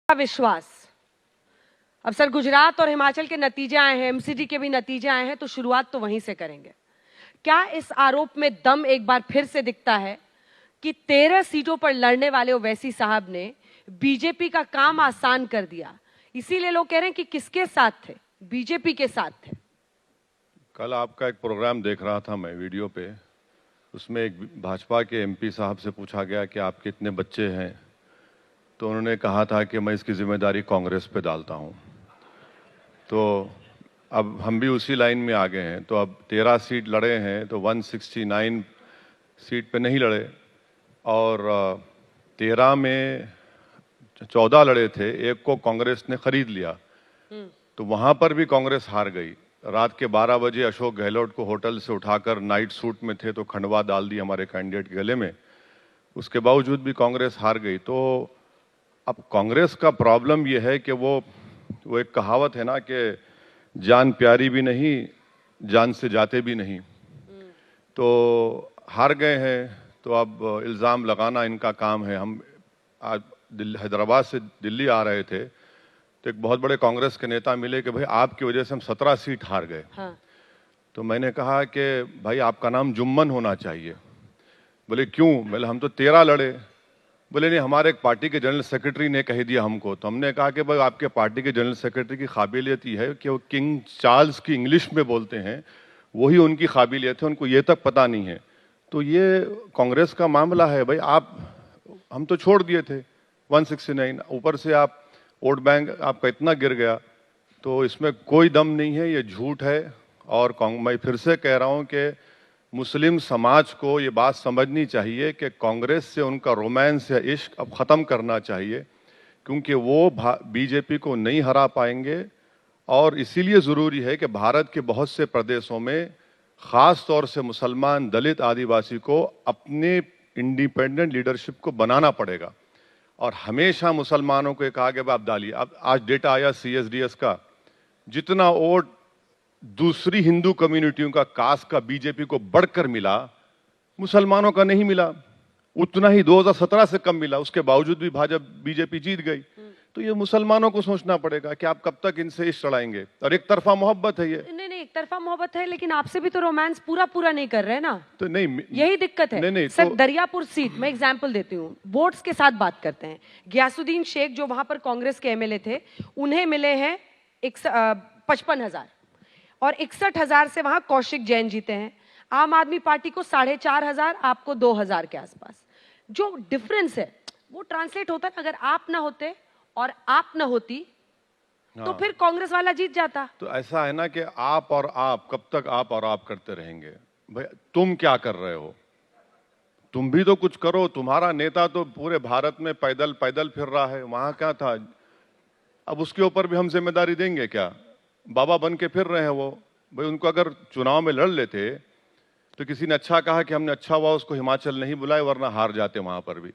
विश्वास। अब सर गुजरात और हिमाचल के नतीजे आए हैं, एमसीडी के भी नतीजे आए हैं, तो शुरुआत तो वहीं से करेंगे। क्या इस आरोप में दम एक बार फिर से दिखता है कि 13 सीटों पर लड़ने वाले ओवैसी साहब ने बीजेपी का काम आसान कर दिया, इसीलिए लोग कह रहे हैं कि किसके साथ थे? बीजेपी के साथ थे। कल आपका एक प्रोग्राम देख रहा था मैं वीडियो पे, उसमें एक भाजपा के एमपी साहब से पूछा गया कि आपके कितने बच्चे हैं, तो उन्होंने कहा था कि मैं इसकी जिम्मेदारी कांग्रेस पे डालता हूं। तो अब हम भी उसी लाइन में आ गए हैं। तो अब 13 सीट लड़े हैं तो 169 सीट पे नहीं लड़े, और 13 में 14 लड़े थे, एक को कांग्रेस ने खरीद लिया, तो वहां पर भी कांग्रेस हार गई। रात के 12 बजे अशोक गहलोत को होटल से उठाकर, नाइट सूट में थे तो खंडवा डाल दी हमारे कैंडिडेट के गले में, उसके बावजूद भी कांग्रेस हार गई। तो अब कांग्रेस का प्रॉब्लम यह है कि वो एक कहावत है ना कि जान प्यारी भी नहीं, जान से जाते भी नहीं। तो हार गए हैं, तो अब इल्ज़ाम लगाना इनका काम है। हम आज हैदराबाद से दिल्ली आ रहे थे तो एक बहुत बड़े कांग्रेस के नेता मिले कि भाई आपकी वजह से हम 17 सीट हार गए। हाँ। तो मैंने कहा कि भाई आपका नाम जुम्मन होना चाहिए। बोले क्यों? बोले हम तो 13 लड़े। बोले नहीं, हमारे एक पार्टी के जनरल सेक्रेटरी ने कह दिया हमको। तो हमने कहा कि भाई आपके पार्टी के जनरल सेक्रेटरी की काबिलियत ये है कि वो किंग चार्ल्स की इंग्लिश में बोलते हैं, वही उनकी काबिलियत है, उनको ये तक पता नहीं है। तो ये कांग्रेस का मामला है भाई। हम तो छोड़ दिए थे 169, ऊपर से आप वोट बैंक आपका इतना गिर गया, तो इसमें कोई दम नहीं है, ये झूठ है। और मैं फिर से कह रहा हूँ कि मुस्लिम समाज को ये बात समझनी चाहिए कि कांग्रेस से उनका रोमांस या इश्क अब ख़त्म करना चाहिए, क्योंकि वो बीजेपी को नहीं हरा पाएंगे। और इसीलिए ज़रूरी है कि भारत के बहुत से प्रदेशों में, ख़ास तौर से मुसलमान, दलित, आदिवासी को अपने इंडिपेंडेंट लीडरशिप को बनाना पड़ेगा। और हमेशा मुसलमानों को कहा कि आप डालिए। अब आज डेटा आया CSDS का, जितना वोट दूसरी हिंदू कम्युनिटियों का, कास्ट का बीजेपी को बढ़कर मिला, मुसलमानों का नहीं मिला। उतना ही 2017 से कम मिला, उसके बावजूद भी बीजेपी जीत गई। तो ये मुसलमानों को सोचना पड़ेगा कि आप कब तक इनसे इश्क चढ़ाएंगे। और एक तरफा मोहब्बत है ये। नहीं, एक तरफा मोहब्बत है, लेकिन आपसे भी तो रोमांस पूरा नहीं कर रहे ना। तो नहीं, यही दिक्कत है। नहीं, सर दरियापुर सीट, मैं एग्जाम्पल देती हूँ, वोट्स के साथ बात करते हैं। गयासुद्दीन शेख जो वहां पर कांग्रेस के MLA थे, उन्हें मिले हैं 55,000, और 61,000 से वहां कौशिक जैन जीते हैं। आम आदमी पार्टी को 4,500, आपको 2,000 के आसपास। जो डिफरेंस है वो ट्रांसलेट होता है। अगर आप ना होते और आप ना होती, तो फिर कांग्रेस वाला जीत जाता। तो ऐसा है ना कि आप और आप, कब तक आप और आप करते रहेंगे भाई? तुम क्या कर रहे हो? तुम भी तो कुछ करो। तुम्हारा नेता तो पूरे भारत में पैदल पैदल फिर रहा है, वहां क्या था? अब उसके ऊपर भी हम जिम्मेदारी देंगे क्या? बाबा बन के फिर रहे हैं वो। भाई उनको अगर चुनाव में लड़ लेते तो किसी ने अच्छा कहा कि हमने अच्छा हुआ उसको हिमाचल नहीं बुलाए, वरना हार जाते वहां पर भी।